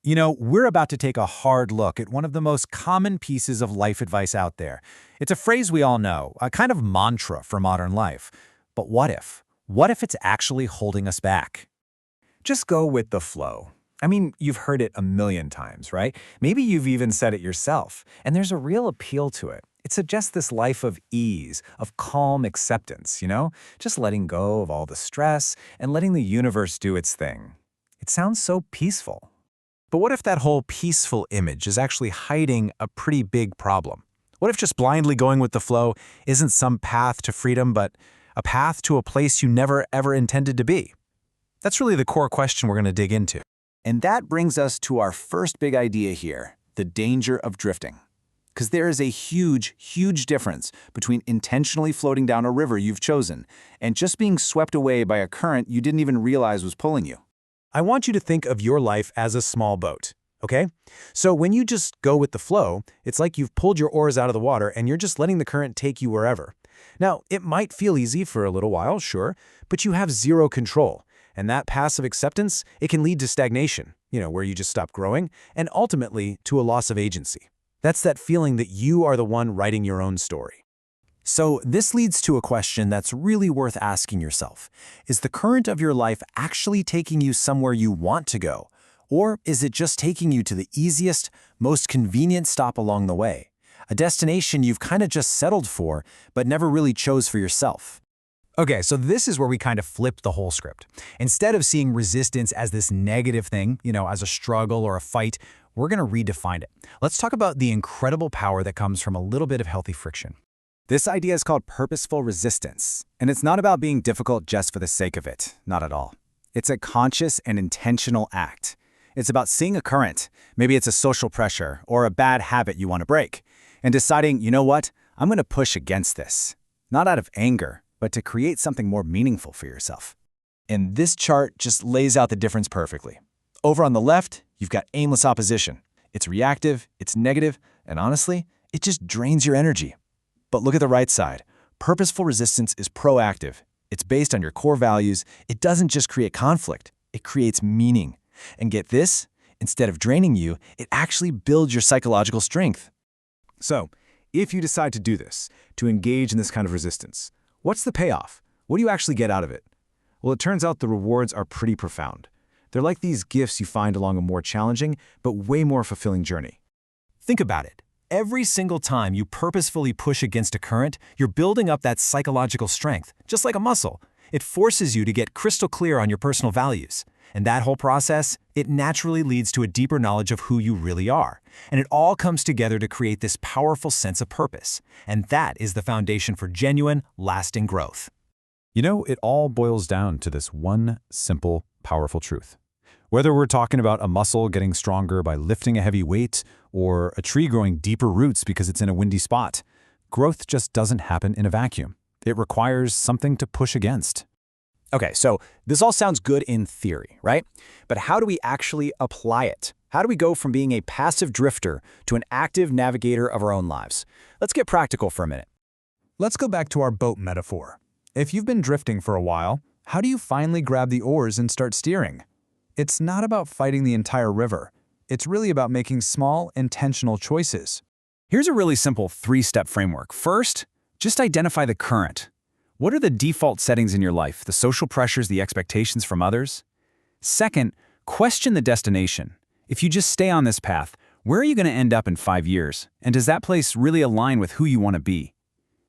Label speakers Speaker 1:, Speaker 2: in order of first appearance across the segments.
Speaker 1: We're about to take a hard look at one of the most common pieces of life advice out there. It's a phrase we all know, a kind of mantra for modern life. But what if? What if it's actually holding us back?
Speaker 2: Just go with the flow. I mean, you've heard it a million times, right? Maybe you've even said it yourself, and there's a real appeal to it. It suggests this life of ease, of calm acceptance, Just letting go of all the stress and letting the universe do its thing. It sounds so peaceful.
Speaker 1: But what if that whole peaceful image is actually hiding a pretty big problem? What if just blindly going with the flow isn't some path to freedom, but a path to a place you never ever intended to be? That's really the core question we're going to dig into.
Speaker 3: And that brings us to our first big idea here, the danger of drifting. Because there is a huge, huge difference between intentionally floating down a river you've chosen and just being swept away by a current you didn't even realize was pulling you.
Speaker 1: I want you to think of your life as a small boat, okay? So when you just go with the flow, it's like you've pulled your oars out of the water and you're just letting the current take you wherever. Now, it might feel easy for a little while, sure, but you have zero control. And that passive acceptance, it can lead to stagnation, where you just stop growing, and ultimately to a loss of agency. That's that feeling that you are the one writing your own story. So this leads to a question that's really worth asking yourself. Is the current of your life actually taking you somewhere you want to go? Or is it just taking you to the easiest, most convenient stop along the way? A destination you've kind of just settled for, but never really chose for yourself. Okay, so this is where we kind of flip the whole script. Instead of seeing resistance as this negative thing, as a struggle or a fight, we're going to redefine it. Let's talk about the incredible power that comes from a little bit of healthy friction.
Speaker 3: This idea is called purposeful resistance, and it's not about being difficult just for the sake of it, not at all. It's a conscious and intentional act. It's about seeing a current, maybe it's a social pressure or a bad habit you want to break, and deciding, you know what, I'm going to push against this. Not out of anger, but to create something more meaningful for yourself. And this chart just lays out the difference perfectly. Over on the left, you've got aimless opposition. It's reactive, it's negative, and honestly, it just drains your energy. But look at the right side. Purposeful resistance is proactive. It's based on your core values. It doesn't just create conflict, it creates meaning. And get this, instead of draining you, it actually builds your psychological strength. So, if you decide to do this, to engage in this kind of resistance, what's the payoff? What do you actually get out of it? Well, it turns out the rewards are pretty profound. They're like these gifts you find along a more challenging, but way more fulfilling journey. Think about it. Every single time you purposefully push against a current, you're building up that psychological strength, just like a muscle. It forces you to get crystal clear on your personal values. And that whole process, it naturally leads to a deeper knowledge of who you really are. And it all comes together to create this powerful sense of purpose. And that is the foundation for genuine, lasting growth.
Speaker 1: It all boils down to this one simple, powerful truth. Whether we're talking about a muscle getting stronger by lifting a heavy weight or a tree growing deeper roots because it's in a windy spot, growth just doesn't happen in a vacuum. It requires something to push against.
Speaker 3: Okay, so this all sounds good in theory, right? But how do we actually apply it? How do we go from being a passive drifter to an active navigator of our own lives? Let's get practical for a minute.
Speaker 1: Let's go back to our boat metaphor. If you've been drifting for a while, how do you finally grab the oars and start steering? It's not about fighting the entire river. It's really about making small, intentional choices.
Speaker 3: Here's a really simple 3-step framework. First, just identify the current. What are the default settings in your life, the social pressures, the expectations from others? Second, question the destination. If you just stay on this path, where are you going to end up in 5 years? And does that place really align with who you want to be?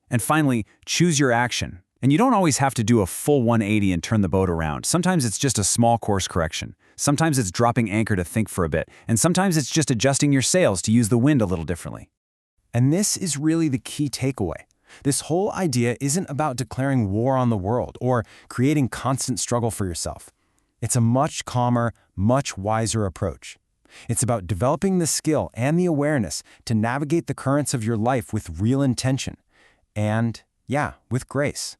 Speaker 3: And finally, choose your action. And you don't always have to do a full 180 and turn the boat around. Sometimes it's just a small course correction. Sometimes it's dropping anchor to think for a bit. And sometimes it's just adjusting your sails to use the wind a little differently. And this is really the key takeaway. This whole idea isn't about declaring war on the world or creating constant struggle for yourself. It's a much calmer, much wiser approach. It's about developing the skill and the awareness to navigate the currents of your life with real intention. And, with grace.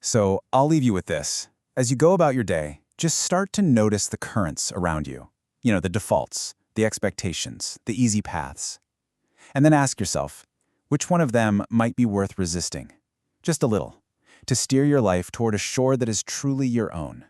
Speaker 3: So I'll leave you with this. As you go about your day, just start to notice the currents around you. The defaults, the expectations, the easy paths. And then ask yourself, which one of them might be worth resisting? Just a little, to steer your life toward a shore that is truly your own.